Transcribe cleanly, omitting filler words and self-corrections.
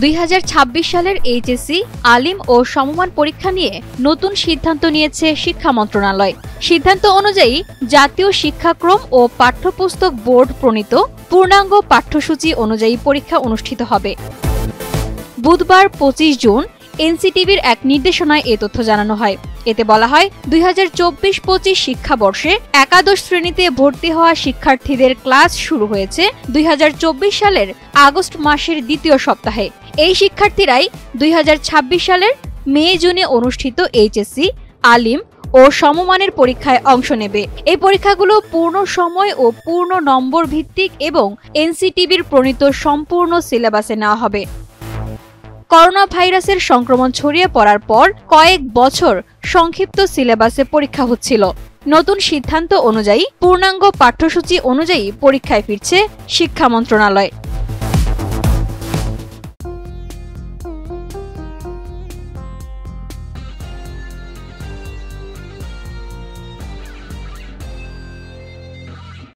2026 সালের এইচএসসি, আলিম ও সমমান পরীক্ষা নিয়ে নতুন সিদ্ধান্ত নিয়েছে শিক্ষা মন্ত্রণালয়। সিদ্ধান্ত অনুযায়ী জাতীয় শিক্ষাক্রম ও পাঠ্যপুস্তক বোর্ড প্রণীত পূর্ণাঙ্গ পাঠ্যসূচি অনুযায়ী পরীক্ষা অনুষ্ঠিত হবে। বুধবার 25 জুন এনসিটিবির এক নির্দেশনায় এ তথ্য জানানো হয়। এতে বলা হয়, 2024-25 শিক্ষাবর্ষে একাদশ শ্রেণীতে ভর্তি হওয়া শিক্ষার্থীদের ক্লাস শুরু হয়েছে 2024 সালের আগস্ট মাসের দ্বিতীয় সপ্তাহে। এই শিক্ষার্থীরাই 2026 সালের মে-জুনে অনুষ্ঠিত এইচএসসি, আলিম ও সমমানের পরীক্ষায় অংশ নেবে। এই পরীক্ষাগুলো পূর্ণ সময় ও পূর্ণ নম্বর ভিত্তিক এবং এনসিটিবির প্রণীত সম্পূর্ণ সিলেবাসে নেওয়া হবে। করোনা ভাইরাসের সংক্রমণ ছড়িয়ে পড়ার পর কয়েক বছর সংক্ষিপ্ত সিলেবাসে পরীক্ষা হচ্ছিল। নতুন সিদ্ধান্ত অনুযায়ী পূর্ণাঙ্গ পাঠ্যসূচি অনুযায়ী পরীক্ষায় ফিরছে শিক্ষা মন্ত্রণালয়।